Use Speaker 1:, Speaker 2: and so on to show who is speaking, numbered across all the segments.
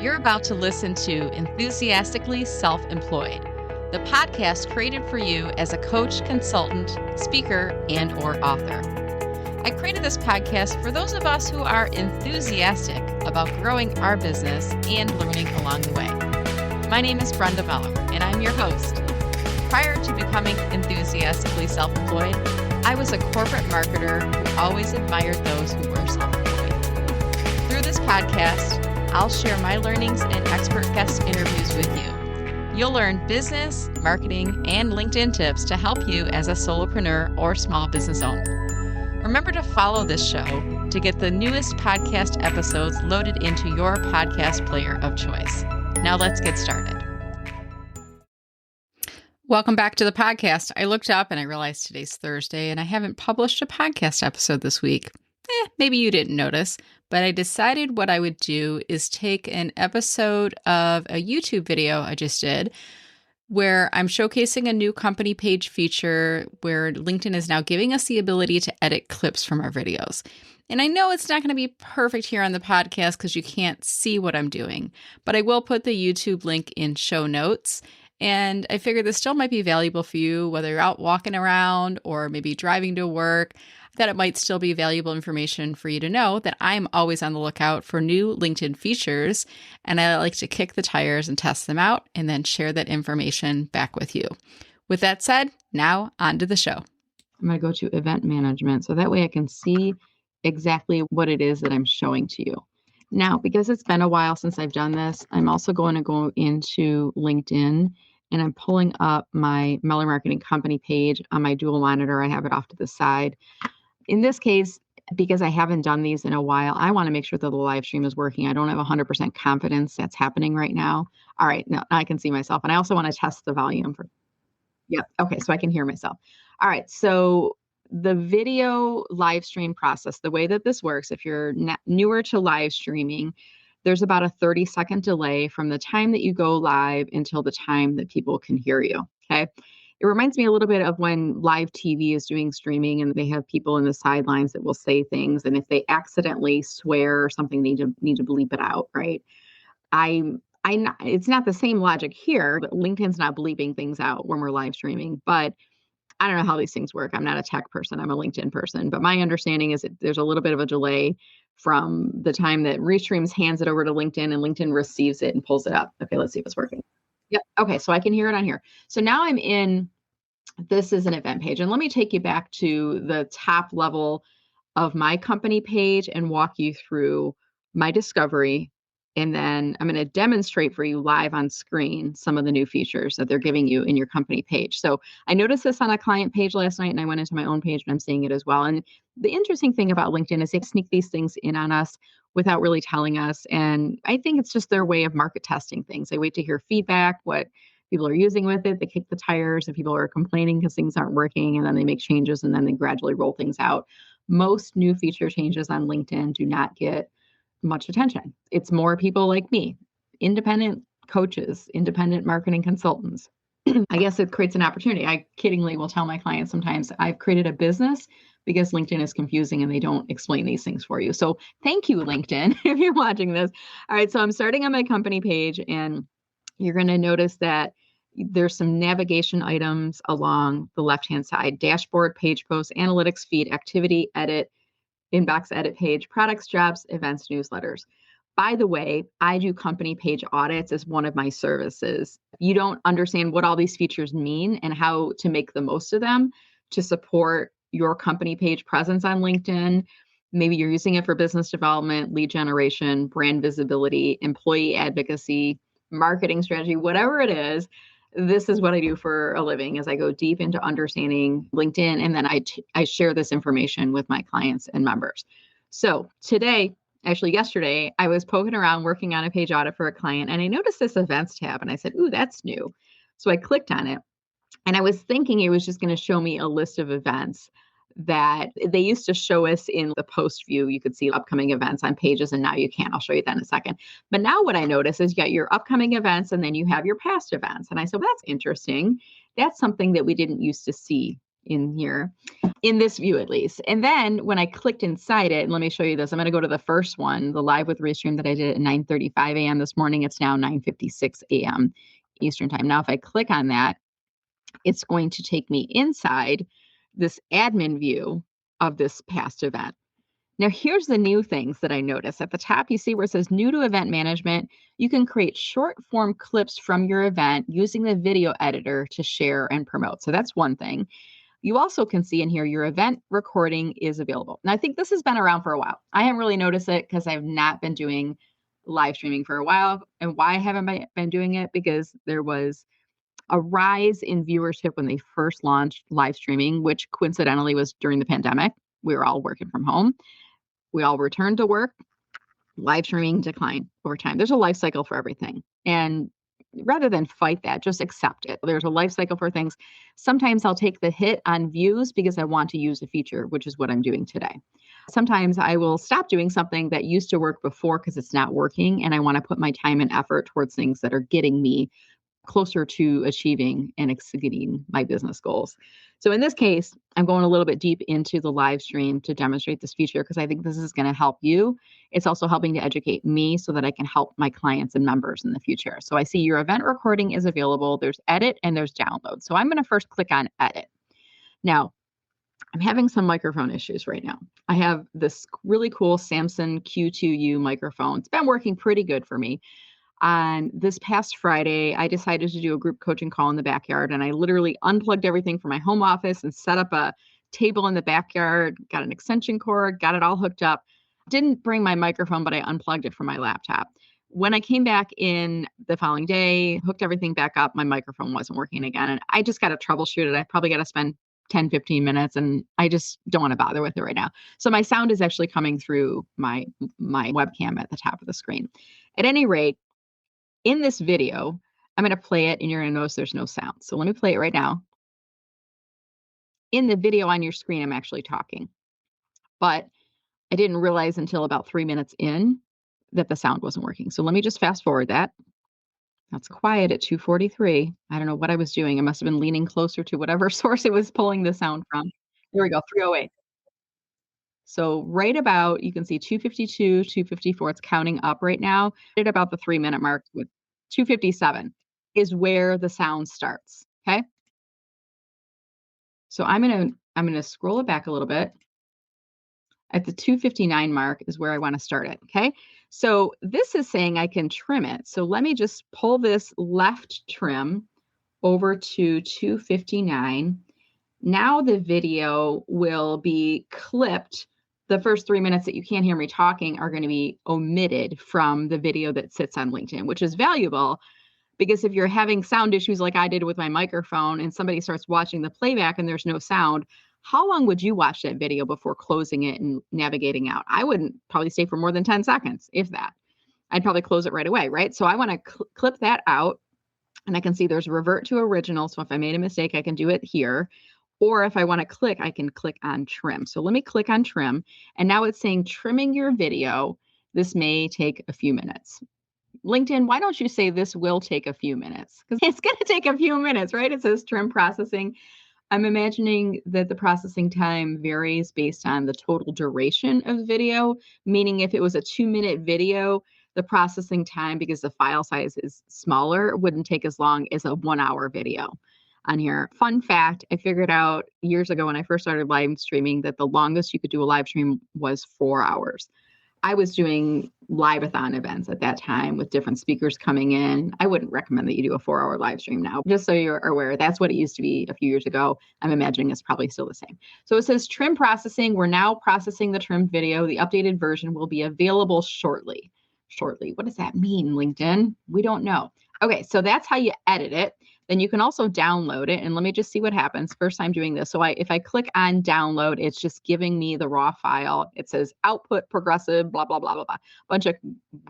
Speaker 1: You're about to listen to Enthusiastically Self-Employed, the podcast created for you as a coach, consultant, speaker, and/or author. I created this podcast for those of us who are enthusiastic about growing our business and learning along the way. My name is Brenda Meller, and I'm your host. Prior to becoming enthusiastically self-employed, I was a corporate marketer who always admired those who were self-employed. Through this podcast, I'll share my learnings and expert guest interviews with you. You'll learn business, marketing, and LinkedIn tips to help you as a solopreneur or small business owner. Remember to follow this show to get the newest podcast episodes loaded into your podcast player of choice. Now let's get started. Welcome back to the podcast. I looked up and I realized today's Thursday and I haven't published a podcast episode this week. Maybe you didn't notice, but I decided what I would do is take an episode of a YouTube video I just did where I'm showcasing a new company page feature where LinkedIn is now giving us the ability to edit clips from our videos. And I know it's not going to be perfect here on the podcast because you can't see what I'm doing, but I will put the YouTube link in show notes. And I figured this still might be valuable for you, whether you're out walking around or maybe driving to work, that it might still be valuable information for you to know that I'm always on the lookout for new LinkedIn features. And I like to kick the tires and test them out and then share that information back with you. With that said, now on to the show. I'm going to go to event management so that way I can see exactly what it is that I'm showing to you. Now, because it's been a while since I've done this, I'm also going to go into LinkedIn and I'm pulling up my Meller Marketing Company page on my dual monitor. I have it off to the side. In this case, because I haven't done these in a while, I want to make sure that the live stream is working. I don't have 100% confidence that's happening right now. All right, now I can see myself. And I also want to test the volume for, yep. Okay, so I can hear myself. All right, so the video live stream process, the way that this works, if you're newer to live streaming, there's about a 30-second delay from the time that you go live until the time that people can hear you, okay? It reminds me a little bit of when live TV is doing streaming and they have people in the sidelines that will say things. And if they accidentally swear or something, they need to bleep it out, right? It's not the same logic here, but LinkedIn's not bleeping things out when we're live streaming. But I don't know how these things work. I'm not a tech person. I'm a LinkedIn person. But my understanding is that there's a little bit of a delay from the time that Restreams hands it over to LinkedIn and LinkedIn receives it and pulls it up. Okay, let's see if it's working. Yep. Okay, so I can hear it on here. So now I'm in, this is an event page. And let me take you back to the top level of my company page and walk you through my discovery. And then I'm going to demonstrate for you live on screen some of the new features that they're giving you in your company page. So I noticed this on a client page last night and I went into my own page and I'm seeing it as well. And the interesting thing about LinkedIn is they sneak these things in on us without really telling us. And I think it's just their way of market testing things. They wait to hear feedback, what people are using with it. They kick the tires if people are complaining because things aren't working, and then they make changes and then they gradually roll things out. Most new feature changes on LinkedIn do not get much attention. It's more people like me, independent coaches, independent marketing consultants. I guess it creates an opportunity. I kiddingly will tell my clients sometimes I've created a business because LinkedIn is confusing and they don't explain these things for you. So thank you, LinkedIn, if you're watching this. All right, so I'm starting on my company page and you're going to notice that there's some navigation items along the left-hand side: dashboard, page posts, analytics, feed, activity, edit, inbox edit page, products, jobs, events, newsletters. By the way, I do company page audits as one of my services. You don't understand what all these features mean and how to make the most of them to support your company page presence on LinkedIn. Maybe you're using it for business development, lead generation, brand visibility, employee advocacy, marketing strategy, whatever it is. This is what I do for a living, as I go deep into understanding LinkedIn, and then I share this information with my clients and members. So today, actually yesterday, I was poking around working on a page audit for a client, and I noticed this events tab, and I said, ooh, that's new. So I clicked on it, and I was thinking it was just going to show me a list of events that they used to show us in the post view. You could see upcoming events on pages, and now you can't. I'll show you that in a second. But now what I notice is you got your upcoming events and then you have your past events. And I said, well, that's interesting. That's something that we didn't used to see in here. in this view at least. And then when I clicked inside it, and let me show you this, I'm going to go to the first one, the live with Restream that I did at 9:35 a.m. this morning. It's now 9:56 a.m. Eastern time. Now, if I click on that, it's going to take me inside this admin view of this past event. Now, here's the new things that I noticed. At the top, you see where it says new to event management. You can create short form clips from your event using the video editor to share and promote. So that's one thing. You also can see in here your event recording is available. Now, I think this has been around for a while. I haven't really noticed it because I've not been doing live streaming for a while. And why haven't I been doing it? Because there was a rise in viewership when they first launched live streaming, which coincidentally was during the pandemic. We were all working from home. We all returned to work. Live streaming declined over time. There's a life cycle for everything. And rather than fight that, just accept it. There's a life cycle for things. Sometimes I'll take the hit on views because I want to use a feature, which is what I'm doing today. Sometimes I will stop doing something that used to work before because it's not working. And I want to put my time and effort towards things that are getting me closer to achieving and exceeding my business goals. So in this case, I'm going a little bit deep into the live stream to demonstrate this feature because I think this is going to help you. It's also helping to educate me so that I can help my clients and members in the future. So I see your event recording is available. There's edit and there's download. So I'm going to first click on edit. Now, I'm having some microphone issues right now. I have this really cool Samson Q2U microphone. It's been working pretty good for me. On this past Friday, I decided to do a group coaching call in the backyard, and I literally unplugged everything from my home office and set up a table in the backyard, got an extension cord, got it all hooked up. Didn't bring my microphone, but I unplugged it from my laptop. When I came back in the following day, hooked everything back up, my microphone wasn't working again. And I just got to troubleshoot it. I probably got to spend 10, 15 minutes, and I just don't want to bother with it right now. So my sound is actually coming through my webcam at the top of the screen. At any rate, in this video, I'm going to play it and you're going to notice there's no sound. So let me play it right now. In the video on your screen, I'm actually talking, but I didn't realize until about 3 minutes in that the sound wasn't working. So let me just fast forward that. That's quiet at 2:43. I don't know what I was doing. I must have been leaning closer to whatever source it was pulling the sound from. Here we go, 3:08. So right about, you can see 2:52, 2:54, it's counting up right now. At about the 3-minute mark with 2:57 is where the sound starts, okay? So I'm gonna scroll it back a little bit. At the 2:59 mark is where I wanna start it, okay? So this is saying I can trim it. So let me just pull this left trim over to 2:59. Now the video will be clipped. The first 3 minutes that you can't hear me talking are going to be omitted from the video that sits on LinkedIn, which is valuable because if you're having sound issues like I did with my microphone and somebody starts watching the playback and there's no sound, how long would you watch that video before closing it and navigating out? I wouldn't probably stay for more than 10 seconds, if that. I'd probably close it right away, right? So I want to clip that out, and I can see there's revert to original. So if I made a mistake, I can do it here. Or if I want to click, I can click on trim. So let me click on trim. And now it's saying trimming your video. This may take a few minutes. LinkedIn, why don't you say this will take a few minutes? Because it's going to take a few minutes, right? It says trim processing. I'm imagining that the processing time varies based on the total duration of the video, meaning if it was a 2-minute video, the processing time, because the file size is smaller, wouldn't take as long as a 1-hour video on here. Fun fact, I figured out years ago when I first started live streaming that the longest you could do a live stream was 4 hours. I was doing live-a-thon events at that time with different speakers coming in. I wouldn't recommend that you do a 4-hour live stream now, just so you're aware. That's what it used to be a few years ago. I'm imagining it's probably still the same. So it says trim processing. We're now processing the trimmed video. The updated version will be available shortly. Shortly. What does that mean, LinkedIn? We don't know. Okay, so that's how you edit it. Then you can also download it. And let me just see what happens. First time doing this. So if I click on download, it's just giving me the raw file. It says output progressive, blah, blah, blah, blah, blah. Bunch of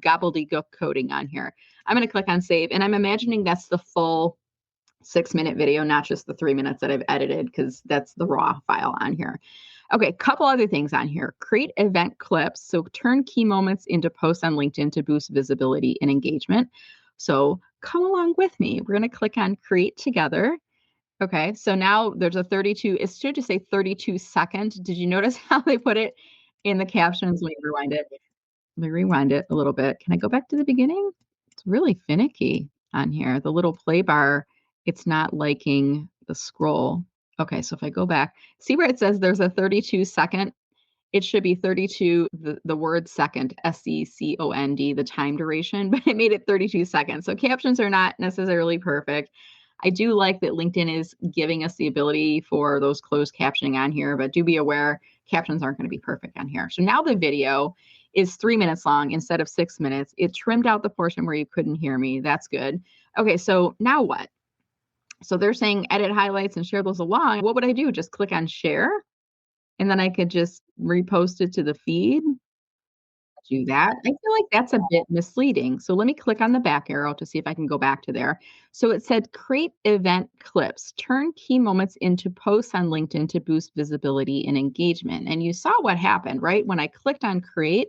Speaker 1: gobbledygook coding on here. I'm going to click on save. And I'm imagining that's the full 6-minute video, not just the 3 minutes that I've edited, because that's the raw file on here. Okay, a couple other things on here. Create event clips. So turn key moments into posts on LinkedIn to boost visibility and engagement. So come along with me. We're going to click on create together. Okay, so now there's a 32, it should just say 32 second. Did you notice how they put it in the captions? Let me rewind it. Let me rewind it a little bit. Can I go back to the beginning? It's really finicky on here. The little play bar, it's not liking the scroll. Okay, so if I go back, see where it says there's a 32 second? It should be 32, the word second, second, the time duration, but it made it 32 seconds. So captions are not necessarily perfect. I do like that LinkedIn is giving us the ability for those closed captioning on here, but do be aware captions aren't going to be perfect on here. So now the video is 3 minutes long instead of 6 minutes. It trimmed out the portion where you couldn't hear me. That's good. Okay, so now what? So they're saying edit highlights and share those along. What would I do? Just click on share? And then I could just repost it to the feed, do that. I feel like that's a bit misleading. So let me click on the back arrow to see if I can go back to there. So it said create event clips, turn key moments into posts on LinkedIn to boost visibility and engagement. And you saw what happened, right? When I clicked on create,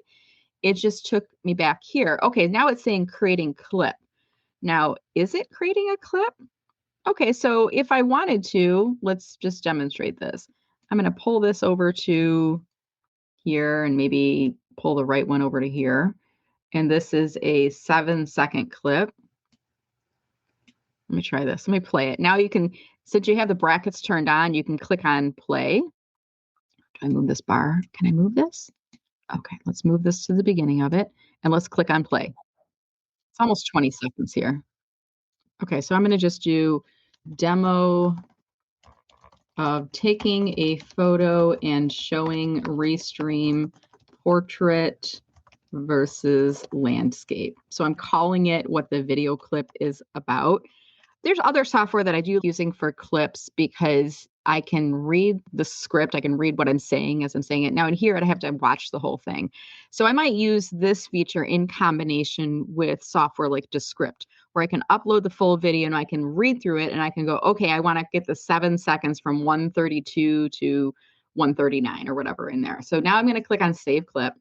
Speaker 1: it just took me back here. Okay, now it's saying creating clip. Now, is it creating a clip? Okay, so if I wanted to, let's just demonstrate this. I'm going to pull this over to here and maybe pull the right one over to here. And this is a 7-second clip. Let me try this. Let me play it. Now you can, since you have the brackets turned on, you can click on play. Do I move this bar? Can I move this? Okay, let's move this to the beginning of it and let's click on play. It's almost 20 seconds here. Okay, so I'm going to just do demo of taking a photo and showing Restream portrait versus landscape. So I'm calling it what the video clip is about. There's other software that I do using for clips because I can read the script. I can read what I'm saying as I'm saying it. Now in here, I'd have to watch the whole thing. So I might use this feature in combination with software like Descript, where I can upload the full video and I can read through it and I can go, okay, I want to get the 7 seconds from 132 to 139 or whatever in there. So now I'm going to click on Save Clip.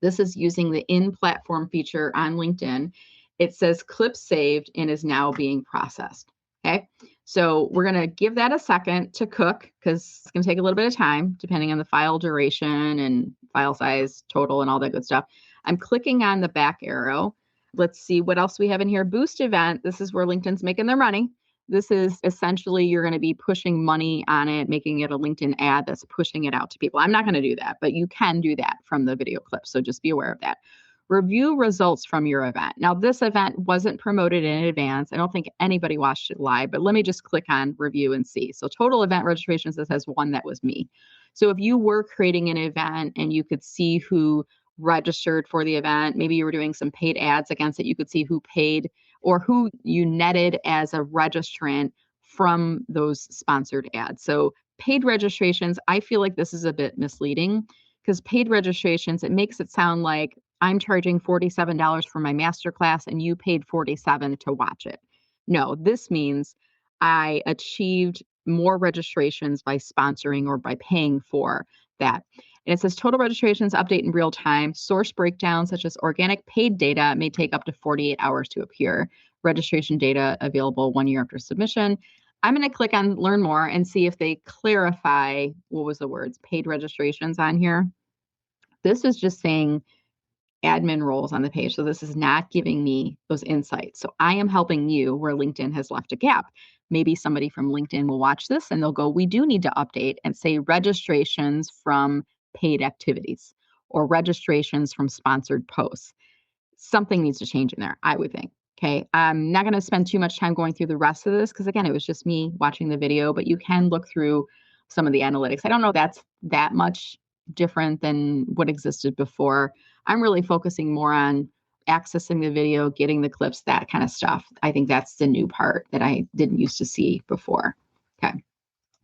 Speaker 1: This is using the in-platform feature on LinkedIn. It says clip saved and is now being processed. Okay, so we're going to give that a second to cook because it's going to take a little bit of time depending on the file duration and file size, total, and all that good stuff. I'm clicking on the back arrow. Let's see what else we have in here. Boost event. This is where LinkedIn's making their money. This is essentially you're going to be pushing money on it, making it a LinkedIn ad that's pushing it out to people. I'm not going to do that, but you can do that from the video clip. So just be aware of that. Review results from your event. Now, this event wasn't promoted in advance. I don't think anybody watched it live, but let me just click on review and see. So total event registrations, this has one that was me. So if you were creating an event and you could see who registered for the event, maybe you were doing some paid ads against it, you could see who paid or who you netted as a registrant from those sponsored ads. So paid registrations, I feel like this is a bit misleading because paid registrations, it makes it sound like I'm charging $47 for my masterclass and you paid $47 to watch it. No, this means I achieved more registrations by sponsoring or by paying for that. And it says total registrations update in real time. Source breakdowns such as organic paid data may take up to 48 hours to appear. Registration data available 1 year after submission. I'm going to click on learn more and see if they clarify, what was the words, paid registrations on here. This is just saying admin roles on the page. So this is not giving me those insights. So I am helping you where LinkedIn has left a gap. Maybe somebody from LinkedIn will watch this and they'll go, we do need to update and say registrations from paid activities or registrations from sponsored posts. Something needs to change in there, I would think. Okay. I'm not going to spend too much time going through the rest of this because again, it was just me watching the video, but you can look through some of the analytics. I don't know that's that much different than what existed before. I'm really focusing more on accessing the video, getting the clips, that kind of stuff. I think that's the new part that I didn't used to see before. Okay.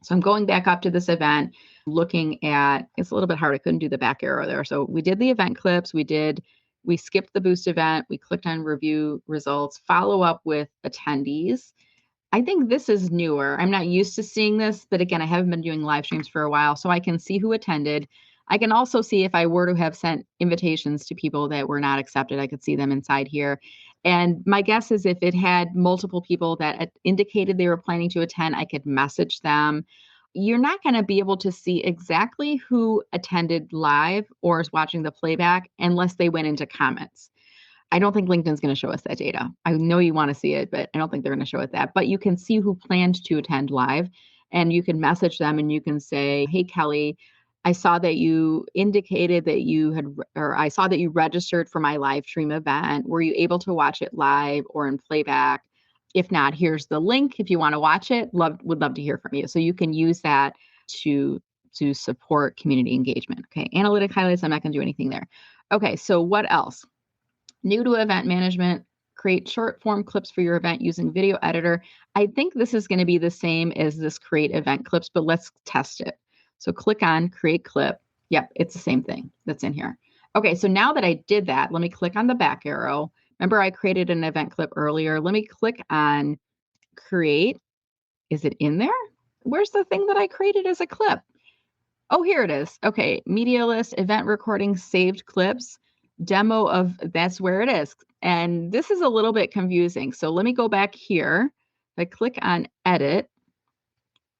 Speaker 1: So I'm going back up to this event, looking at, it's a little bit hard. I couldn't do the back arrow there. So we did the event clips. We skipped the boost event. We clicked on review results, follow up with attendees. I think this is newer. I'm not used to seeing this, but again, I haven't been doing live streams for a while, so I can see who attended. I can also see if I were to have sent invitations to people that were not accepted, I could see them inside here. And my guess is if it had multiple people that indicated they were planning to attend, I could message them. You're not going to be able to see exactly who attended live or is watching the playback unless they went into comments. I don't think LinkedIn's going to show us that data. I know you want to see it, but I don't think they're going to show it that. But you can see who planned to attend live, and you can message them and you can say, hey, Kelly, I saw that you indicated that you had, or I saw that you registered for my live stream event. Were you able to watch it live or in playback? If not, here's the link. If you want to watch it, would love to hear from you. So you can use that to support community engagement. Okay, analytic highlights, I'm not going to do anything there. Okay, so what else? New to event management, create short form clips for your event using video editor. I think this is going to be the same as this create event clips, but let's test it. So click on create clip. Yep, it's the same thing that's in here. Okay, so now that I did that, let me click on the back arrow. Remember I created an event clip earlier. Let me click on create. Is it in there? Where's the thing that I created as a clip? Oh, here it is. Okay, media list, event recording, saved clips, demo of, that's where it is. And this is a little bit confusing. So let me go back here. If I click on edit,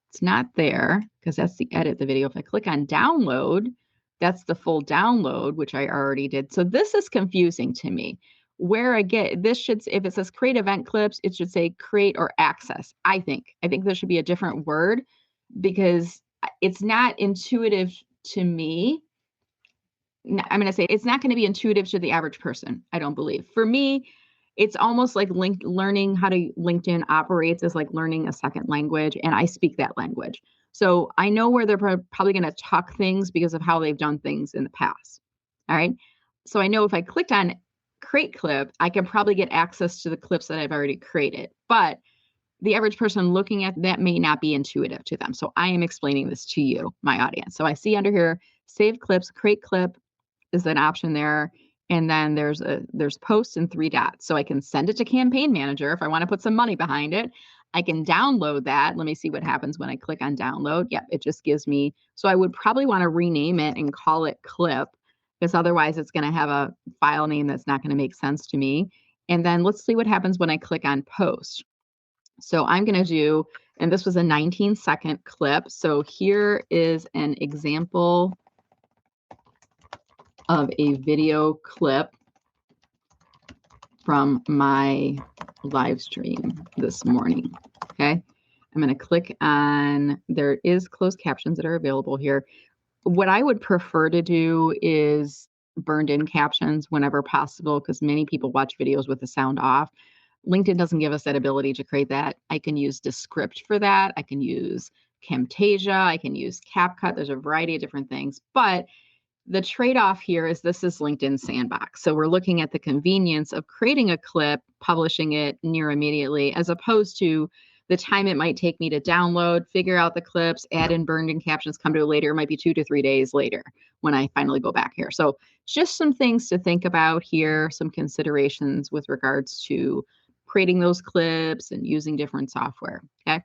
Speaker 1: it's not there because that's the edit the video. If I click on download, that's the full download, which I already did. So this is confusing to me. Where I get this should, if it says create event clips, it should say create or access. I think there should be a different word because it's not intuitive to me. I'm going to say it's not going to be intuitive to the average person, I don't believe. For me, it's almost like learning how to LinkedIn operates is like learning a second language, and I speak that language. So I know where they're probably going to tuck things because of how they've done things in the past. All right. So I know if I clicked on create clip, I can probably get access to the clips that I've already created. But the average person looking at that may not be intuitive to them. So I am explaining this to you, my audience. So I see under here, save clips, create clip is an option there. And then there's posts and 3 dots. So I can send it to Campaign Manager if I want to put some money behind it. I can download that. Let me see what happens when I click on download. Yep, it just gives me, so I would probably want to rename it and call it clip because otherwise it's going to have a file name that's not going to make sense to me. And then let's see what happens when I click on post. So I'm going to do, and this was a 19-second clip. So here is an example of a video clip from my live stream this morning. Okay. I'm going to click on, there is closed captions that are available here. What I would prefer to do is burned in captions whenever possible, because many people watch videos with the sound off. LinkedIn doesn't give us that ability to create that. I can use Descript for that. I can use Camtasia. I can use CapCut. There's a variety of different things. But the trade-off here is this is LinkedIn Sandbox. So we're looking at the convenience of creating a clip, publishing it near immediately, as opposed to the time it might take me to download, figure out the clips, add in burned in captions, come to it later. It might be 2 to 3 days later when I finally go back here. So just some things to think about here, some considerations with regards to creating those clips and using different software. Okay.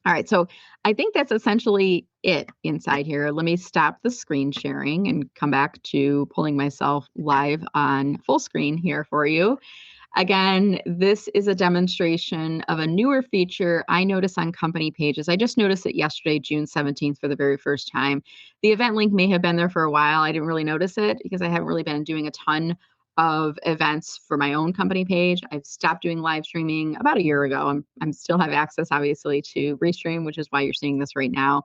Speaker 1: All right, so I think that's essentially it inside here. Let me stop the screen sharing and come back to pulling myself live on full screen here for you. Again, this is a demonstration of a newer feature I notice on company pages. I just noticed it yesterday, June 17th, for the very first time. The event link may have been there for a while. I didn't really notice it because I haven't really been doing a ton of events for my own company page. I've stopped doing live streaming about a year ago. I'm still have access, obviously, to Restream, which is why you're seeing this right now.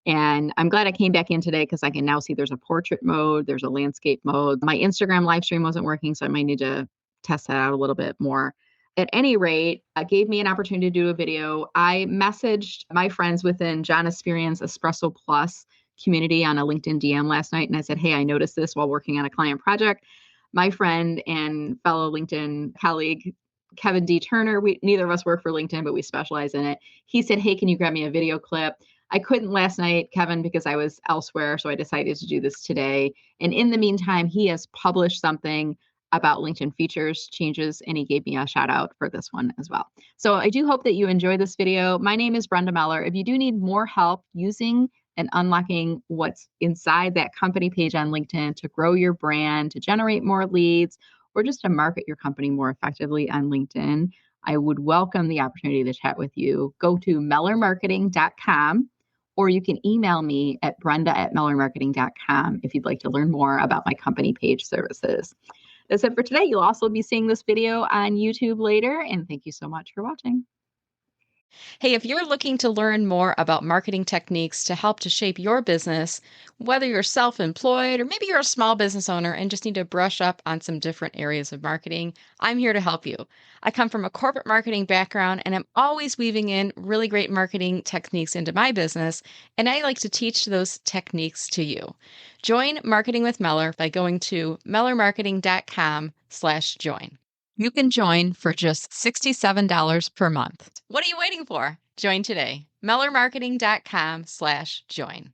Speaker 1: And I'm glad I came back in today because I can now see there's a portrait mode, there's a landscape mode. My Instagram live stream wasn't working, so I might need to test that out a little bit more. At any rate, it gave me an opportunity to do a video. I messaged my friends within John Esperian's Espresso Plus community on a LinkedIn DM last night, and I said, hey, I noticed this while working on a client project. My friend and fellow LinkedIn colleague, Kevin D. Turner, neither of us work for LinkedIn, but we specialize in it. He said, hey, can you grab me a video clip? I couldn't last night, Kevin, because I was elsewhere. So I decided to do this today. And in the meantime, he has published something about LinkedIn features changes, and he gave me a shout out for this one as well. So I do hope that you enjoy this video. My name is Brenda Meller. If you do need more help using and unlocking what's inside that company page on LinkedIn to grow your brand, to generate more leads, or just to market your company more effectively on LinkedIn, I would welcome the opportunity to chat with you. Go to mellermarketing.com, or you can email me at brenda@mellermarketing.com if you'd like to learn more about my company page services. That's it for today. You'll also be seeing this video on YouTube later, and thank you so much for watching.
Speaker 2: Hey, if you're looking to learn more about marketing techniques to help to shape your business, whether you're self employed or maybe you're a small business owner and just need to brush up on some different areas of marketing, I'm here to help you. I come from a corporate marketing background and I'm always weaving in really great marketing techniques into my business, and I like to teach those techniques to you. Join Marketing with Meller by going to mellermarketing.com/join. You can join for just $67 per month. What are you waiting for? Join today. mellermarketing.com/join.